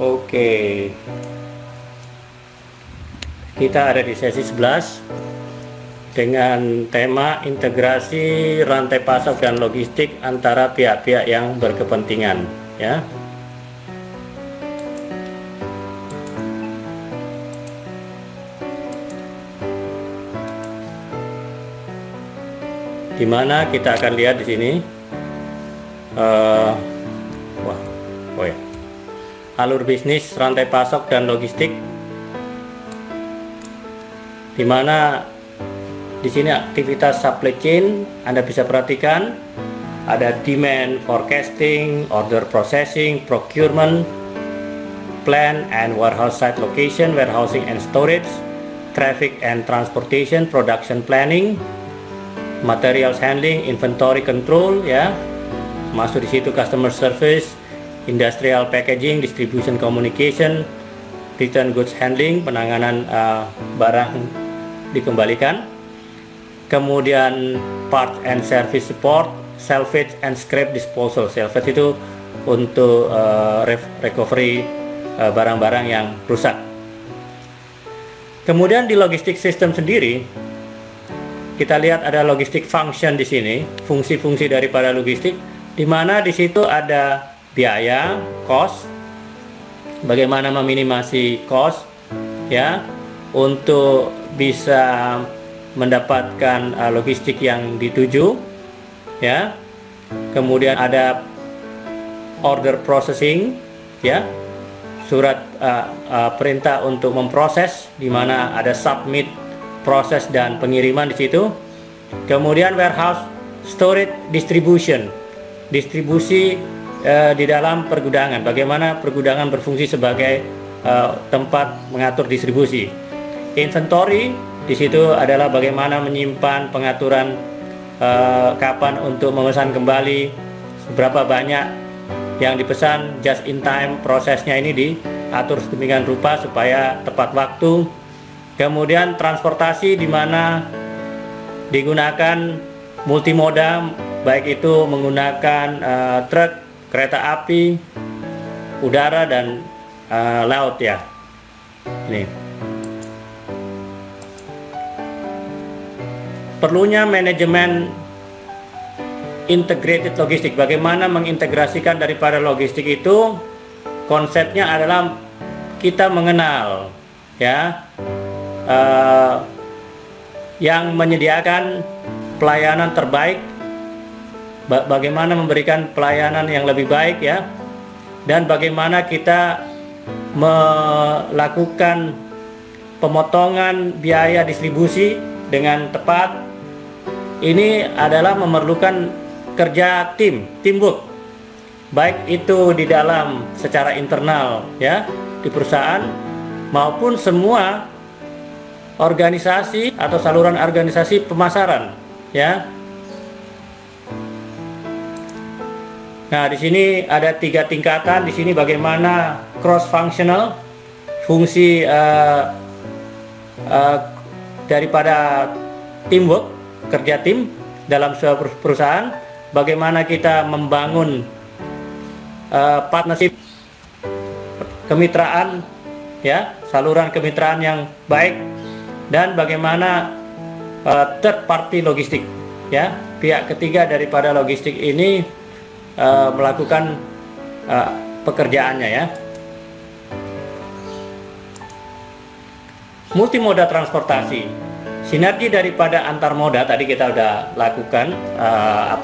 Oke, kita ada di sesi 11 dengan tema integrasi rantai pasok dan logistik antara pihak-pihak yang berkepentingan, ya. Dimana kita akan lihat di sini, alur bisnis rantai pasok dan logistik, dimana di sini aktivitas supply chain Anda bisa perhatikan ada demand forecasting, order processing, procurement, plan and warehouse site location, warehousing and storage, traffic and transportation, production planning, materials handling, inventory control, ya. Masuk di situ customer service, industrial packaging, distribution communication, return goods handling, penanganan barang dikembalikan. Kemudian part and service support, salvage and scrap disposal. Salvage itu untuk recovery barang-barang yang rusak. Kemudian di logistik system sendiri, kita lihat ada logistik function di sini, fungsi-fungsi daripada logistik, di mana di situ ada biaya, cost, bagaimana meminimasi cost, ya, untuk bisa mendapatkan logistik yang dituju, ya. Kemudian ada order processing, ya, surat perintah untuk memproses, di mana ada submit, proses dan pengiriman di situ. Kemudian warehouse, storage, distribution, distribusi di dalam pergudangan, bagaimana pergudangan berfungsi sebagai tempat mengatur distribusi. Inventory di situ adalah bagaimana menyimpan, pengaturan kapan untuk memesan kembali, berapa banyak yang dipesan, just in time, prosesnya ini diatur sedemikian rupa supaya tepat waktu. Kemudian transportasi, di mana digunakan multimoda, baik itu menggunakan truk, kereta api, udara dan laut, ya. Ini perlunya manajemen integrated logistik. Bagaimana mengintegrasikan daripada logistik itu? Konsepnya adalah kita mengenal, ya, yang menyediakan pelayanan terbaik, bagaimana memberikan pelayanan yang lebih baik, ya, dan bagaimana kita melakukan pemotongan biaya distribusi dengan tepat. Ini adalah memerlukan kerja teamwork, baik itu di dalam secara internal, ya, di perusahaan, maupun semua organisasi atau saluran organisasi pemasaran, ya. Nah, di sini ada 3 tingkatan. Di sini bagaimana cross functional, fungsi daripada teamwork, kerja tim dalam sebuah perusahaan, bagaimana kita membangun partnership, kemitraan, ya, saluran kemitraan yang baik, dan bagaimana third party logistik, ya, pihak ketiga daripada logistik ini melakukan pekerjaannya, ya. Multimoda transportasi, sinergi daripada antar moda tadi kita udah lakukan,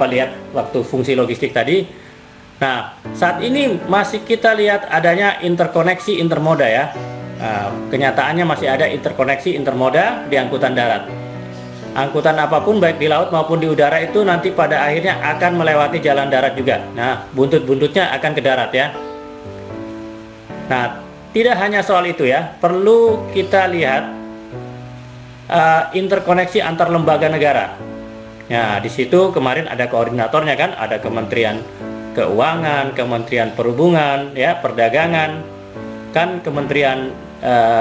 lihat waktu fungsi logistik tadi. Nah, saat ini masih kita lihat adanya interkoneksi intermoda, ya. Kenyataannya masih ada interkoneksi intermoda di angkutan darat. Angkutan apapun baik di laut maupun di udara itu nanti pada akhirnya akan melewati jalan darat juga. Nah, buntut-buntutnya akan ke darat, ya. Nah, tidak hanya soal itu, ya, perlu kita lihat interkoneksi antar lembaga negara. Nah, di situ kemarin ada koordinatornya, kan, ada Kementerian Keuangan, Kementerian Perhubungan, ya, Perdagangan, kan, Kementerian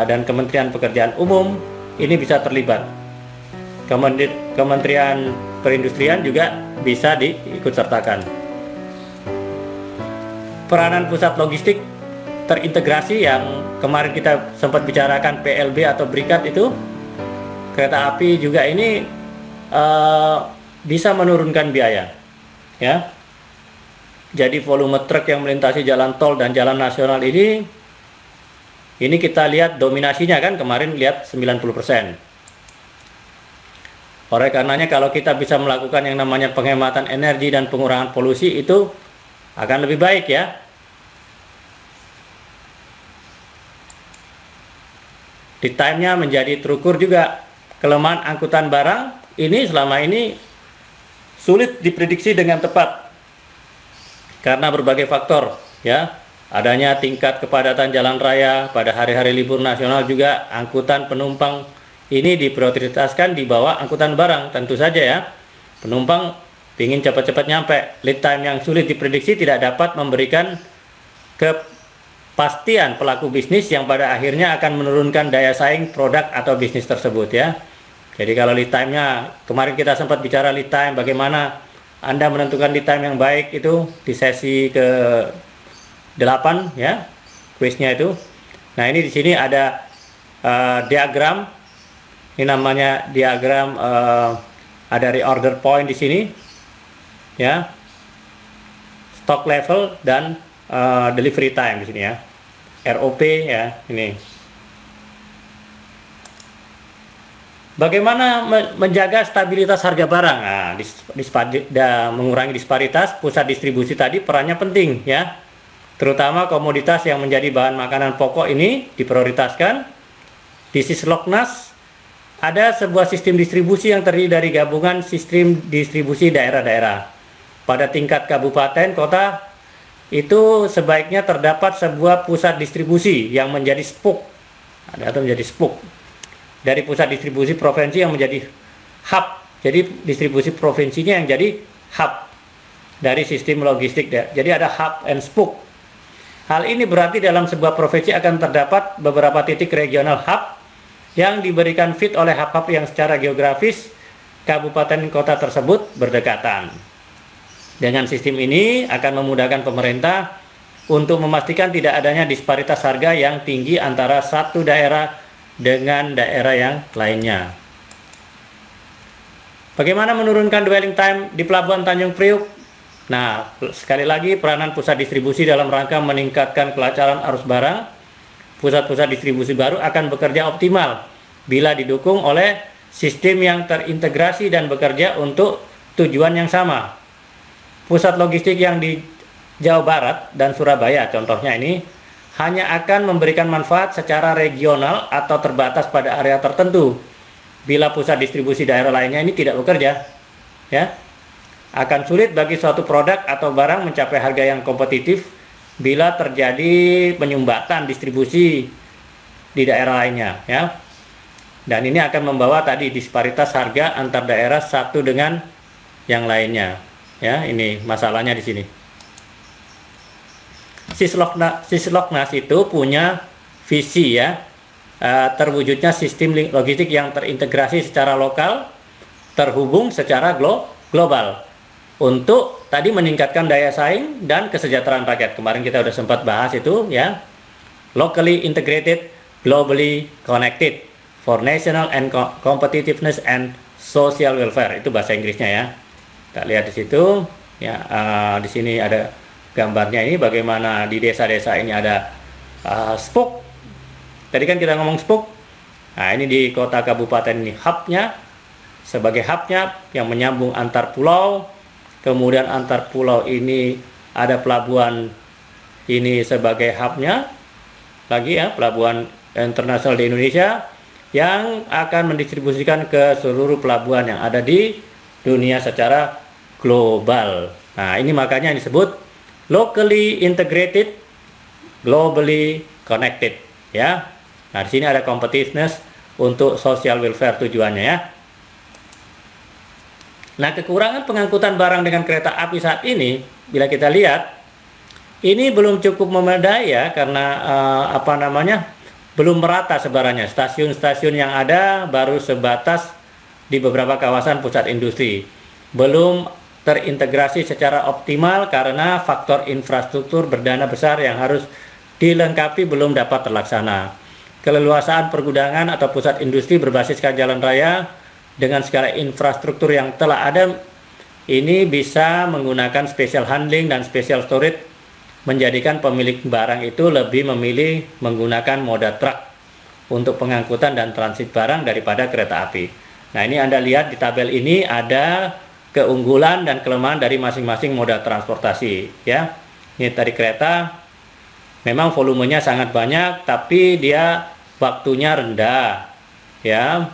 dan Kementerian Pekerjaan Umum ini bisa terlibat. Kementerian Perindustrian juga bisa diikut sertakan. Peranan pusat logistik terintegrasi yang kemarin kita sempat bicarakan PLB atau berikat itu, kereta api juga ini bisa menurunkan biaya, ya. Jadi volume truk yang melintasi jalan tol dan jalan nasional ini kita lihat dominasinya kan kemarin lihat 90%. Oleh karenanya kalau kita bisa melakukan yang namanya penghematan energi dan pengurangan polusi itu akan lebih baik, ya. Lead time-nya menjadi terukur juga. Kelemahan angkutan barang ini selama ini sulit diprediksi dengan tepat karena berbagai faktor, ya. Adanya tingkat kepadatan jalan raya pada hari-hari libur nasional, juga angkutan penumpang ini diprioritaskan di bawah angkutan barang. Tentu saja, ya, penumpang ingin cepat-cepat nyampe. Lead time yang sulit diprediksi tidak dapat memberikan kepastian pelaku bisnis yang pada akhirnya akan menurunkan daya saing produk atau bisnis tersebut, ya. Jadi kalau lead time-nya, kemarin kita sempat bicara lead time, bagaimana Anda menentukan lead time yang baik itu di sesi ke-8, ya, kuisnya itu. Nah, ini di sini ada diagram. Ini namanya diagram ada reorder point di sini, ya, stock level dan delivery time di sini, ya, ROP, ya, ini. Bagaimana menjaga stabilitas harga barang? Nah, mengurangi disparitas pusat distribusi tadi perannya penting, ya. Terutama komoditas yang menjadi bahan makanan pokok ini diprioritaskan. Di Sisloknas ada sebuah sistem distribusi yang terdiri dari gabungan sistem distribusi daerah-daerah. Pada tingkat kabupaten, kota, itu sebaiknya terdapat sebuah pusat distribusi yang menjadi spoke. Atau menjadi spoke. Dari pusat distribusi provinsi yang menjadi hub. Jadi distribusi provinsinya yang jadi hub dari sistem logistik. Jadi ada hub and spoke. Hal ini berarti dalam sebuah provinsi akan terdapat beberapa titik regional hub yang diberikan fit oleh hub-hub yang secara geografis kabupaten kota tersebut berdekatan. Dengan sistem ini akan memudahkan pemerintah untuk memastikan tidak adanya disparitas harga yang tinggi antara satu daerah dengan daerah yang lainnya. Bagaimana menurunkan dwelling time di Pelabuhan Tanjung Priuk? Nah, sekali lagi peranan pusat distribusi dalam rangka meningkatkan kelancaran arus barang. Pusat-pusat distribusi baru akan bekerja optimal bila didukung oleh sistem yang terintegrasi dan bekerja untuk tujuan yang sama. Pusat logistik yang di Jawa Barat dan Surabaya contohnya ini hanya akan memberikan manfaat secara regional atau terbatas pada area tertentu. Bila pusat distribusi daerah lainnya ini tidak bekerja, ya, akan sulit bagi suatu produk atau barang mencapai harga yang kompetitif bila terjadi penyumbatan distribusi di daerah lainnya, ya. Dan ini akan membawa tadi disparitas harga antar daerah satu dengan yang lainnya, ya. Ini masalahnya di sini. Sisloknas itu punya visi, ya, terwujudnya sistem logistik yang terintegrasi secara lokal, terhubung secara global untuk tadi meningkatkan daya saing dan kesejahteraan rakyat. Kemarin kita sudah sempat bahas itu, ya. Locally integrated, globally connected for national and competitiveness and social welfare. Itu bahasa Inggrisnya, ya. Kita lihat di situ, ya. Di sini ada gambarnya ini bagaimana di desa-desa ini ada spoke. Tadi kan kita ngomong spoke. Nah, ini di kota kabupaten ini hubnya, sebagai hubnya yang menyambung antar pulau. Kemudian antar pulau ini ada pelabuhan ini sebagai hubnya lagi, ya, pelabuhan internasional di Indonesia yang akan mendistribusikan ke seluruh pelabuhan yang ada di dunia secara global. Nah, ini makanya disebut locally integrated, globally connected, ya. Nah, di sini ada competitiveness untuk social welfare tujuannya, ya. Nah, kekurangan pengangkutan barang dengan kereta api saat ini, bila kita lihat, ini belum cukup memadai, ya, karena belum merata sebarannya. Stasiun-stasiun yang ada baru sebatas di beberapa kawasan pusat industri. Belum terintegrasi secara optimal karena faktor infrastruktur berdana besar yang harus dilengkapi belum dapat terlaksana. Keleluasaan pergudangan atau pusat industri berbasiskan jalan raya dengan segala infrastruktur yang telah ada ini bisa menggunakan special handling dan special storage, menjadikan pemilik barang itu lebih memilih menggunakan moda truk untuk pengangkutan dan transit barang daripada kereta api. Nah, ini Anda lihat di tabel ini ada keunggulan dan kelemahan dari masing-masing moda transportasi, ya. Ini tadi kereta memang volumenya sangat banyak, tapi dia waktunya rendah, ya.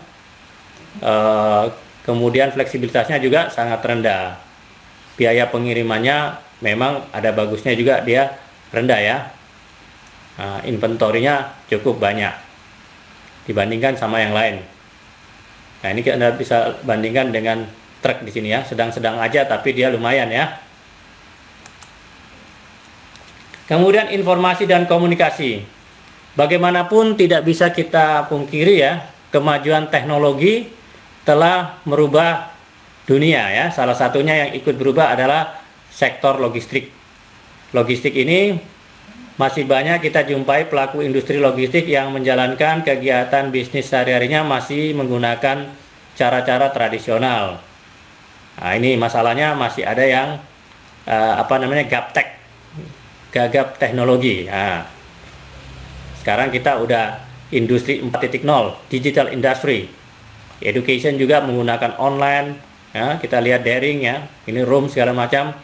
Kemudian fleksibilitasnya juga sangat rendah. Biaya pengirimannya memang ada bagusnya juga, dia rendah, ya. Inventorinya cukup banyak dibandingkan sama yang lain. Nah, ini Anda bisa bandingkan dengan truk di sini, ya. Sedang-sedang aja tapi dia lumayan, ya. Kemudian informasi dan komunikasi. Bagaimanapun tidak bisa kita pungkiri, ya, kemajuan teknologi telah merubah dunia, ya. Salah satunya yang ikut berubah adalah sektor logistik. Logistik ini masih banyak kita jumpai pelaku industri logistik yang menjalankan kegiatan bisnis sehari-harinya masih menggunakan cara-cara tradisional. Nah, ini masalahnya masih ada yang gaptek, gagap teknologi. Nah, sekarang kita udah industri 4.0, digital industry. Education juga menggunakan online, ya, kita lihat daring, ya, ini room segala macam.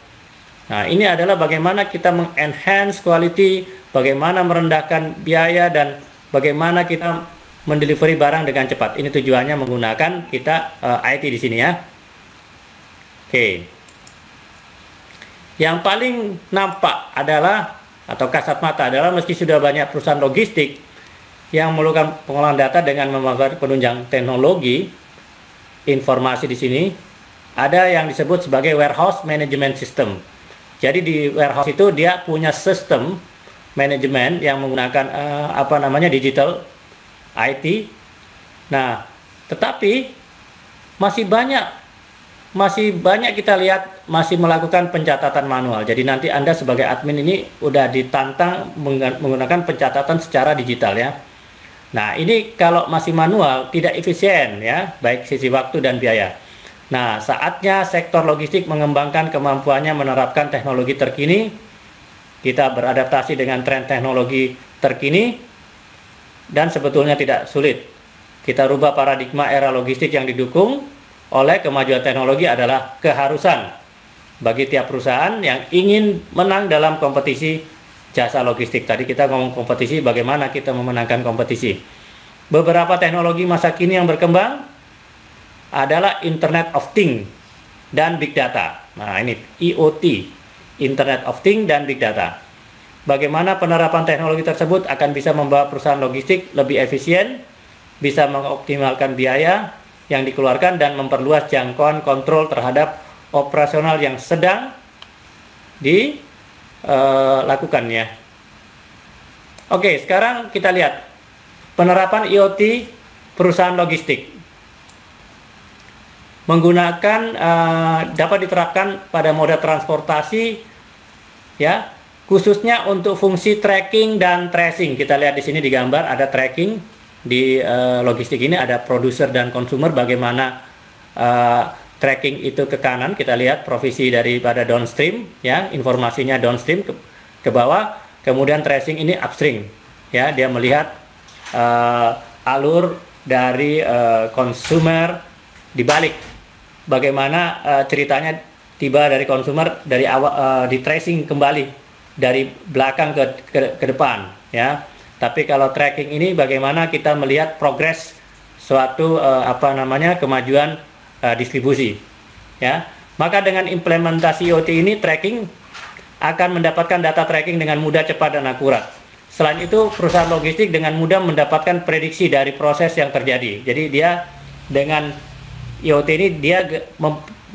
Nah, ini adalah bagaimana kita mengenhance quality, bagaimana merendahkan biaya, dan bagaimana kita mendelivery barang dengan cepat. Ini tujuannya menggunakan kita IT di sini, ya. Oke. Yang paling nampak adalah atau kasat mata adalah meski sudah banyak perusahaan logistik yang melakukan pengolahan data dengan memanfaatkan penunjang teknologi informasi di sini, ada yang disebut sebagai warehouse management system. Jadi di warehouse itu dia punya sistem manajemen yang menggunakan digital IT. Nah, tetapi masih banyak kita lihat masih melakukan pencatatan manual. Jadi nanti Anda sebagai admin ini udah ditantang menggunakan pencatatan secara digital, ya. Nah, ini kalau masih manual tidak efisien, ya, baik sisi waktu dan biaya. Nah, saatnya sektor logistik mengembangkan kemampuannya menerapkan teknologi terkini. Kita beradaptasi dengan tren teknologi terkini dan sebetulnya tidak sulit. Kita rubah paradigma era logistik yang didukung oleh kemajuan teknologi adalah keharusan bagi tiap perusahaan yang ingin menang dalam kompetisi jasa logistik. Tadi kita ngomong kompetisi, bagaimana kita memenangkan kompetisi. Beberapa teknologi masa kini yang berkembang adalah Internet of Things dan Big Data. Nah, ini IoT, Internet of Things dan Big Data. Bagaimana penerapan teknologi tersebut akan bisa membawa perusahaan logistik lebih efisien, bisa mengoptimalkan biaya yang dikeluarkan dan memperluas jangkauan kontrol terhadap operasional yang sedang dilakukannya. Oke, sekarang kita lihat penerapan IoT perusahaan logistik menggunakan dapat diterapkan pada moda transportasi, ya, khususnya untuk fungsi tracking dan tracing. Kita lihat di sini di gambar ada tracking di logistik ini, ada produser dan konsumer. Bagaimana tracking itu ke kanan, kita lihat provisi daripada downstream, ya, informasinya downstream ke bawah. Kemudian tracing ini upstream, ya, dia melihat alur dari konsumer dibalik. Bagaimana ceritanya tiba dari konsumer dari awal di tracing kembali dari belakang ke depan, ya. Tapi kalau tracking ini bagaimana kita melihat progres suatu kemajuan distribusi, ya. Maka dengan implementasi IoT ini, tracking akan mendapatkan data tracking dengan mudah, cepat, dan akurat. Selain itu, perusahaan logistik dengan mudah mendapatkan prediksi dari proses yang terjadi. Jadi dia dengan IoT ini dia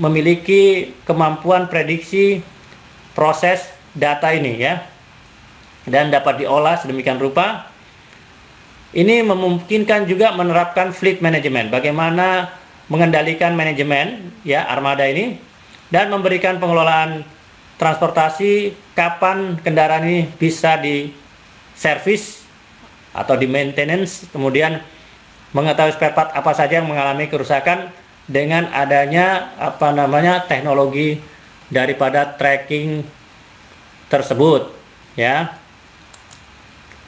memiliki kemampuan prediksi proses data ini, ya, dan dapat diolah sedemikian rupa. Ini memungkinkan juga menerapkan fleet management, bagaimana mengendalikan manajemen, ya, armada ini, dan memberikan pengelolaan transportasi kapan kendaraan ini bisa service atau di maintenance, kemudian mengetahui spare part apa saja yang mengalami kerusakan dengan adanya teknologi daripada tracking tersebut, ya.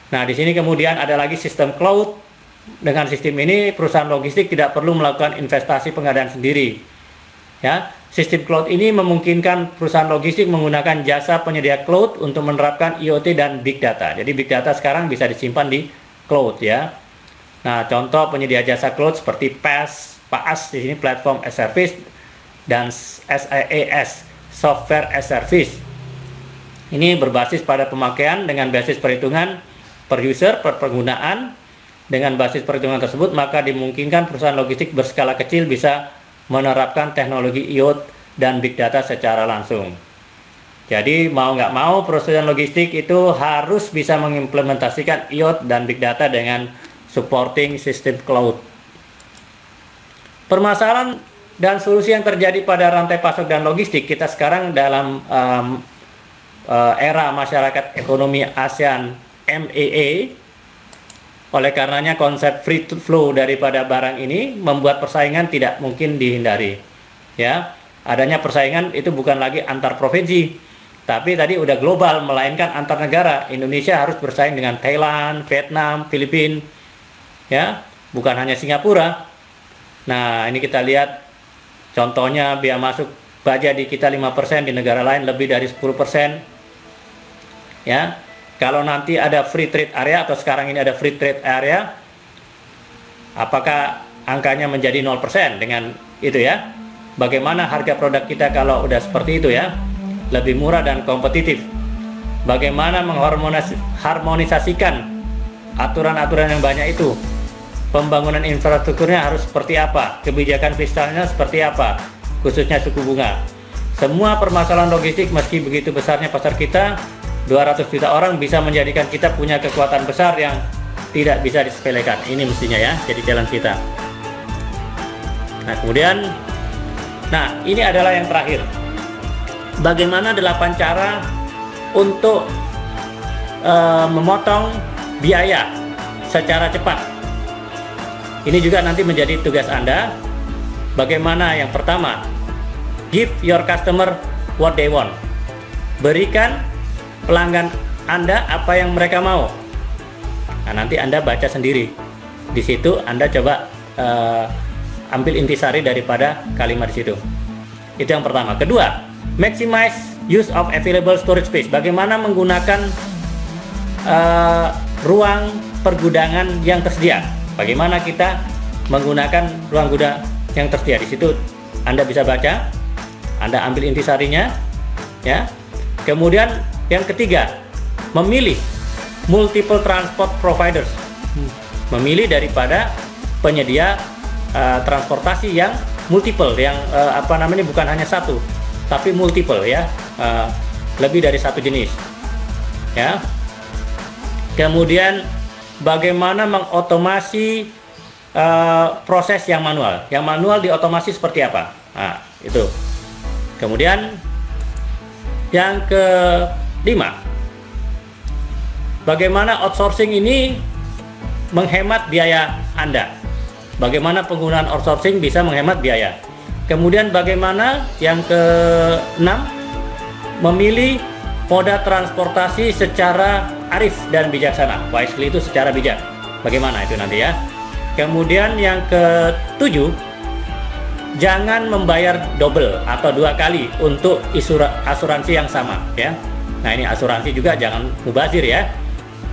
Nah, di sini kemudian ada lagi sistem cloud. Dengan sistem ini perusahaan logistik tidak perlu melakukan investasi pengadaan sendiri, ya. Sistem cloud ini memungkinkan perusahaan logistik menggunakan jasa penyedia cloud untuk menerapkan IoT dan big data. Jadi big data sekarang bisa disimpan di cloud, ya. Nah, contoh penyedia jasa cloud seperti PaaS di sini platform as service, dan SaaS software as service. Ini berbasis pada pemakaian dengan basis perhitungan per user per penggunaan. Dengan basis perhitungan tersebut, maka dimungkinkan perusahaan logistik berskala kecil bisa menerapkan teknologi IoT dan big data secara langsung. Jadi mau nggak mau perusahaan logistik itu harus bisa mengimplementasikan IoT dan big data dengan supporting sistem cloud. Permasalahan dan solusi yang terjadi pada rantai pasok dan logistik kita sekarang dalam era masyarakat ekonomi ASEAN MEA. Oleh karenanya konsep free flow daripada barang ini membuat persaingan tidak mungkin dihindari, ya. Adanya persaingan itu bukan lagi antar provinsi, tapi tadi udah global, melainkan antar negara. Indonesia harus bersaing dengan Thailand, Vietnam, Filipina, ya, bukan hanya Singapura. Nah, ini kita lihat contohnya biaya masuk baja di kita 5%, di negara lain lebih dari 10%, ya. Kalau nanti ada free trade area atau sekarang ini ada free trade area, apakah angkanya menjadi 0% dengan itu, ya? Bagaimana harga produk kita kalau udah seperti itu, ya? Lebih murah dan kompetitif. Bagaimana mengharmonisasikan aturan-aturan yang banyak itu? Pembangunan infrastrukturnya harus seperti apa? Kebijakan fiskalnya seperti apa? Khususnya suku bunga. Semua permasalahan logistik meski begitu besarnya pasar kita, 200 juta orang bisa menjadikan kita punya kekuatan besar yang tidak bisa disepelekan. Ini mestinya, ya, jadi challenge kita. Nah, kemudian, ini adalah yang terakhir. Bagaimana 8 cara untuk memotong biaya secara cepat. Ini juga nanti menjadi tugas Anda. Bagaimana? Yang pertama, give your customer what they want. Berikan pelanggan Anda apa yang mereka mau. Nah, nanti Anda baca sendiri. Di situ Anda coba ambil intisari daripada kalimat di situ. Itu yang pertama. Kedua, maximize use of available storage space. Bagaimana menggunakan ruang pergudangan yang tersedia. Bagaimana kita menggunakan ruang gudang yang tersedia. Di situ Anda bisa baca, Anda ambil intisarinya, ya. Kemudian yang ketiga, memilih multiple transport providers. Memilih daripada penyedia transportasi yang multiple, yang bukan hanya satu, tapi multiple, ya, lebih dari satu jenis, ya. Kemudian bagaimana mengotomasi proses yang manual. Yang manual diotomasi seperti apa? Nah, itu. Kemudian yang kelima, bagaimana outsourcing ini menghemat biaya Anda. Bagaimana penggunaan outsourcing bisa menghemat biaya. Kemudian bagaimana yang keenam, memilih moda transportasi secara arif dan bijaksana. Wisely itu secara bijak. Bagaimana itu nanti, ya. Kemudian yang ketujuh, jangan membayar double atau 2 kali untuk asuransi yang sama, ya. Nah, ini asuransi juga jangan mubazir, ya.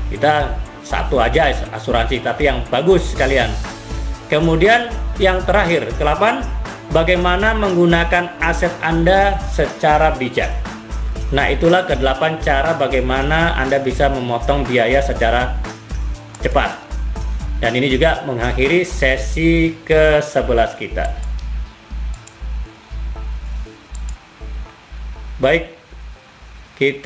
Kita satu aja asuransi, tapi yang bagus sekalian. Kemudian yang terakhir, ke-8, bagaimana menggunakan aset Anda secara bijak. Nah, itulah ke-8 cara bagaimana Anda bisa memotong biaya secara cepat. Dan ini juga mengakhiri sesi ke-11 kita. Baik, kita